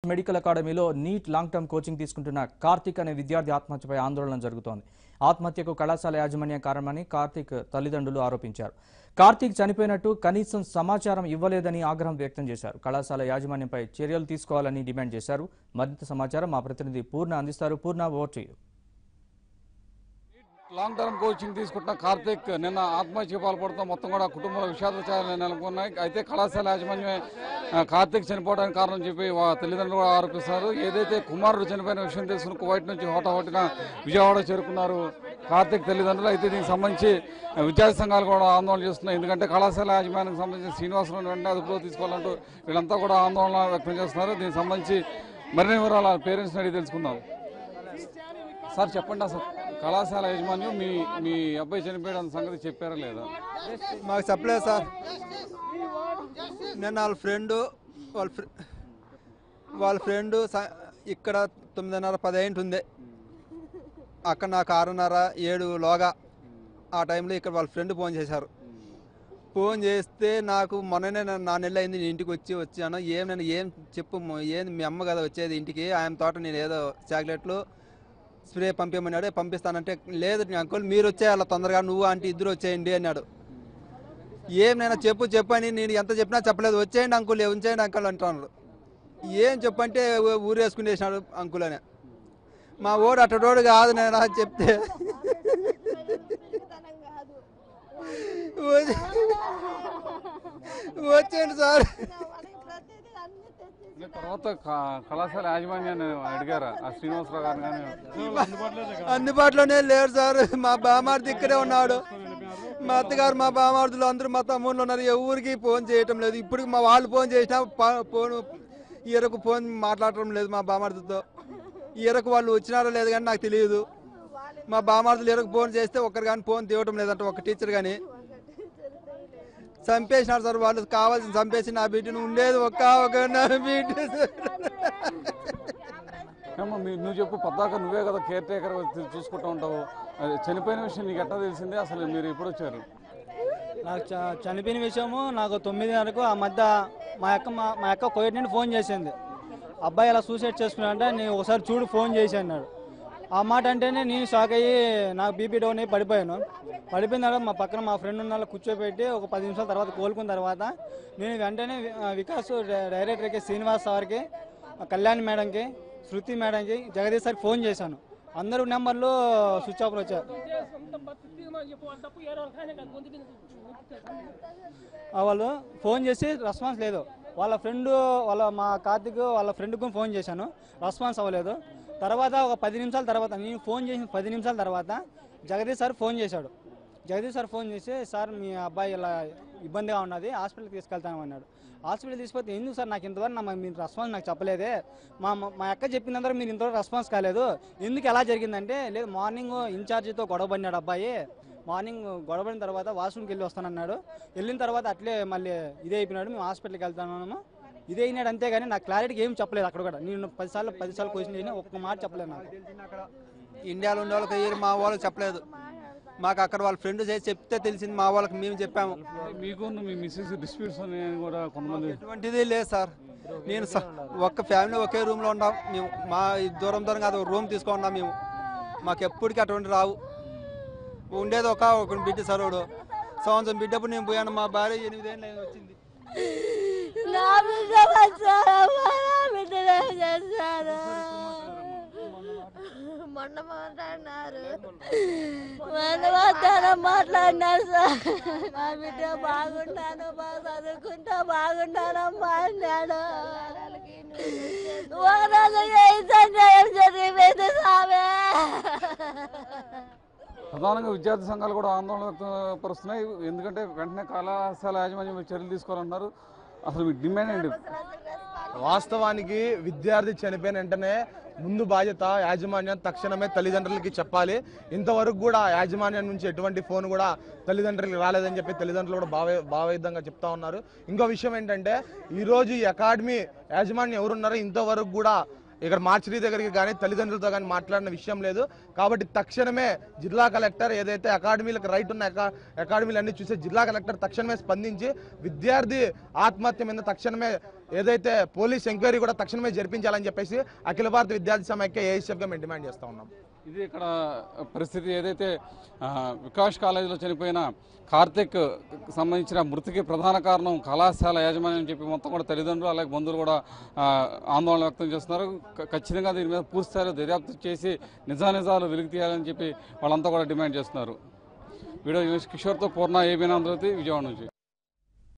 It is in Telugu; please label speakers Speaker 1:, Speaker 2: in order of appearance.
Speaker 1: మెడికల్ అకాడమీలో నీట్ లాంగ్ టర్మ్ కోచింగ్ తీసుకుంటున్న కార్తిక్ అనే విద్యార్థి ఆత్మహత్యపై ఆందోళన జరుగుతోంది. ఆత్మహత్యకు కళాశాల యాజమాన్యం కారణమని కార్తిక్ తల్లిదండ్రులు ఆరోపించారు. కార్తిక్ చనిపోయినట్టు కనీసం సమాచారం ఇవ్వలేదని ఆగ్రహం వ్యక్తం చేశారు. కళాశాల యాజమాన్యంపై చర్యలు తీసుకోవాలని డిమాండ్ చేశారు. మరింత సమాచారం మా ప్రతినిధి పూర్ణ అందిస్తారు. Purna, over to you.
Speaker 2: Long term coaching తీసుకుంటున్న కార్తిక్ నిన్న ఆత్మహత్య పాల్పడతాం మొత్తం కూడా కుటుంబంలో విషాదాలు నెలకొన్నాయి. అయితే కళాశాల యాజమాన్యమే కార్తిక్ చనిపోవడానికి కారణం చెప్పి తల్లిదండ్రులు కూడా ఆరోపిస్తున్నారు. ఏదైతే కుమారుడు చనిపోయిన విషయం తెలుసుకుని కువైట్ నుంచి హోటహోటిన విజయవాడ చేరుకున్నారు కార్తిక్ తల్లిదండ్రులు. అయితే దీనికి సంబంధించి విద్యార్థి సంఘాలు కూడా ఆందోళన చేస్తున్నాయి. ఎందుకంటే కళాశాల యాజమాన్యానికి సంబంధించి శ్రీనివాసరావు వెంటనే అదుపులో తీసుకోవాలంటూ వీళ్ళంతా కూడా ఆందోళన వ్యక్తం చేస్తున్నారు. దీనికి సంబంధించి మరిన్ని వివరాలు పేరెంట్స్ని అడిగి తెలుసుకుందాం. సార్ చెప్పండి, అసలు కళాశాల యాజమాన్యం మీ అబ్బాయి చనిపోయడం సంగతి చెప్పారా లేదా?
Speaker 3: మాకు చెప్పలేదు సార్. నేను వాళ్ళ ఫ్రెండ్ ఇక్కడ 9:30-10 అయింటుంది. అక్కడ నాకు 6:30-7 లోగా ఆ టైంలో ఇక్కడ వాళ్ళ ఫ్రెండ్ ఫోన్ చేశారు. ఫోన్ చేస్తే నాకు మొన్ననే నా నెల అయింది ఇంటికి వచ్చాను. నేను ఏం చెప్పు, ఏంది మీ అమ్మ కదా వచ్చేది ఇంటికి, ఆయన తోట నేను ఏదో చాక్లెట్లు స్ప్రే పంపించమన్నాడు. పంపిస్తానంటే లేదు అంకుల్ మీరు వచ్చేయాల తొందరగా, నువ్వు అంటే ఇద్దరు వచ్చేయండి అన్నాడు. ఏమైనా చెప్పు అని నేను ఎంత చెప్పినా చెప్పలేదు. వచ్చేయండి అంకుల్, ఉంచేయండి అంకుల్ అంటున్నాడు. ఏం చెప్పంటే ఊరేసుకునేసినాడు అంకుల్ అని. మా ఓడు అట్టడోడు కాదు నేను చెప్తే వచ్చేయండి సార్.
Speaker 2: తర్వాత కళాశాల యాజమాన్యాన్ని అడిగారా ఆ శ్రీనివాసరావు గారు? కానీ
Speaker 3: అందుబాటులోనే లేరు సార్. మా బామార్ది ఇక్కడే ఉన్నాడు. మా అత్తగారు మా బామార్దులు అందరూ మా తమ్ముళ్ళు ఉన్నారు. ఎవరికి ఫోన్ చేయటం లేదు. ఇప్పుడు మా వాళ్ళు ఫోన్ చేసినా ఫోన్ ఈరకు ఫోన్ మాట్లాడటం లేదు మా బామార్దితో. ఈరకు వాళ్ళు వచ్చినారో లేదు కానీ నాకు తెలియదు. మా బామార్దులు ఈరకు ఫోన్ చేస్తే ఒక్కరు కానీ ఫోన్ తీయటం లేదంట, ఒక టీచర్ కానీ. చంపేసినారు సార్ వాళ్ళు, కావాల్సిన చంపేసి నా బిడ్డను ఉండేది ఒక నా బిడ్డ.
Speaker 2: నువ్వు చెప్పు, పద్దాక నువ్వే కదా కేర్ టేకర్ చూసుకుంటూ ఉంటావు. చనిపోయిన విషయం నీకు ఎట్లా తెలిసింది? అసలు మీరు ఎప్పుడు వచ్చారు?
Speaker 4: నాకు చనిపోయిన విషయము నాకు 9:30కు ఆ మధ్య మా అక్క కోవిడ్ నుండి ఫోన్ చేసింది. అబ్బాయి ఇలా సూసైడ్ చేసుకున్నాడంటే నేను ఒకసారి చూడు ఫోన్ చేసి అన్నాడు. ఆ మాట అంటేనే నేను షాక్ అయ్యి నాకు బీపీ డౌన్ అయ్యి పడిపోయాను. పడిపోయిన తర్వాత మా పక్కన మా ఫ్రెండ్ ఉన్న కూర్చోబెట్టి ఒక 10 నిమిషాల తర్వాత కోలుకున్న తర్వాత నేను వెంటనే వికాస్ డైరెక్టర్కి, శ్రీనివాస్ సార్కి, కళ్యాణ్ మేడంకి, శృతి మేడంకి, జగదీష్ సార్కి ఫోన్ చేశాను. అందరూ నెంబర్లు స్విచ్ ఆఫ్ వచ్చారు. వాళ్ళు ఫోన్ చేసి రెస్పాన్స్ లేదు. మా కార్తిక్ వాళ్ళ ఫ్రెండ్కి ఫోన్ చేశాను, రెస్పాన్స్ అవ్వలేదు. తర్వాత ఒక 10 నిమిషాల తర్వాత, నేను ఫోన్ చేసిన 10 నిమిషాల తర్వాత జగదీష్ సార్ ఫోన్ చేశాడు. జగదీష్ సార్ ఫోన్ చేసి, సార్ మీ అబ్బాయి ఇలా ఇబ్బందిగా ఉన్నది, హాస్పిటల్కి తీసుకెళ్తాను అన్నాడు. హాస్పిటల్ తీసుకుపోతే ఎందుకు సార్ నాకు ఇంతవరకు మీరు రెస్పాన్స్ నాకు చెప్పలేదే, మా అక్క చెప్పినందుకు మీరు ఇంతవరకు రెస్పాన్స్ కాలేదు, ఎందుకు ఎలా జరిగిందంటే, లేదు మార్నింగ్ ఇన్ఛార్జితో గొడవ పడినాడు అబ్బాయి. మార్నింగ్ గొడవడిన తర్వాత వాష్రూమ్కి వెళ్ళి వస్తానన్నాడు. వెళ్ళిన తర్వాత అట్లే మళ్ళీ ఇదే అయిపోయినాడు, మేము హాస్పిటల్కి వెళ్తాను ఇదే అయినాడు. అంతేగాని నాకు క్లారిటీగా ఏం చెప్పలేదు. అక్కడ కూడా నేను 10 సార్లు క్వశ్చన్ చేసిన ఒక్క మాట చెప్పలేదు. నాకు
Speaker 3: ఇండియాలో ఉండే వాళ్ళకి మా వాళ్ళకి చెప్పలేదు. మాకు అక్కడ వాళ్ళ ఫ్రెండ్ చేసి చెప్తే తెలిసింది, మా వాళ్ళకి మేము చెప్పాము.
Speaker 2: మీకు మీ మిస్సెస్ డిస్ప్యూట్స్ అని కూడా కొంతమంది
Speaker 3: ఎటువంటిది లేదు సార్. నేను ఒక్క ఫ్యామిలీ ఒకే రూమ్లో ఉన్నాం మేము. మా దూరం కాదు, రూమ్ తీసుకున్నాం మేము. మాకు ఎప్పటికీ అటువంటి రావు. ఉండేది ఒక బిడ్డ సరుడు. సంవత్సరం బిడ్డప్పుడు నేను పోయాను. మా భార్య 8 ఏళ్ళు వచ్చింది.
Speaker 5: మొన్న మాట్లాడినారు సార్. మా బిడ్డ బాగుంటాను, బాగా చదువుకుంటా బాగుంటానమ్మా అన్నాడు. జరిగిపోయింది సామే.
Speaker 2: ప్రధానంగా విద్యార్థి సంఘాలు కూడా ఆందోళన వ్యక్తపరుస్తున్నాయి. ఎందుకంటే వెంటనే కళాశాల యాజమాన్యం చర్యలు తీసుకోవాలన్నారు. అసలు మీ డిమాండ్ ఏంటి?
Speaker 6: వాస్తవానికి విద్యార్థి చనిపోయిన వెంటనే ముందు బాధ్యత యాజమాన్యం తక్షణమే తల్లిదండ్రులకి చెప్పాలి. ఇంతవరకు కూడా యాజమాన్యం నుంచి ఎటువంటి ఫోన్ కూడా తల్లిదండ్రులకి రాలేదని చెప్పి తల్లిదండ్రులు కూడా భావయుద్ధంగా చెప్తా ఉన్నారు. ఇంకో విషయం ఏంటంటే, ఈరోజు ఈ అకాడమీ యాజమాన్యం ఎవరున్నారో ఇంతవరకు కూడా ఇక్కడ మార్చిరీ దగ్గరికి కానీ తల్లిదండ్రులతో కానీ మాట్లాడిన విషయం లేదు. కాబట్టి తక్షణమే జిల్లా కలెక్టర్ ఏదైతే అకాడమీలకు రైట్ ఉన్న అకాడమీలు అన్ని చూసే జిల్లా కలెక్టర్ తక్షణమే స్పందించి విద్యార్థి ఆత్మహత్య మీద తక్షణమే ఏదైతే పోలీస్ ఎంక్వైరీ కూడా తక్షణమే జరిపించాలని చెప్పేసి అఖిల భారత విద్యార్థి సమైక్య ఏఐసీఎఫ్గా మేము డిమాండ్ చేస్తూ ఉన్నాం.
Speaker 2: ఇది ఇక్కడ పరిస్థితి. ఏదైతే వికాస్ కాలేజీలో చనిపోయిన కార్తిక్ సంబంధించిన మృతికి ప్రధాన కారణం కళాశాల యాజమాన్యం అని చెప్పి మొత్తం కూడా తల్లిదండ్రులు అలాగే బంధువులు కూడా ఆందోళన వ్యక్తం చేస్తున్నారు. ఖచ్చితంగా దీని మీద పూర్తిస్థాయిలో దర్యాప్తు చేసి నిజానిజాలు వెలికి తీయాలని చెప్పి వాళ్ళంతా కూడా డిమాండ్ చేస్తున్నారు. వీడియో కిషోర్తో పూర్ణ ఏబీఎన్ ఆంధ్రజ్యోతి విజయవాడ నుంచి.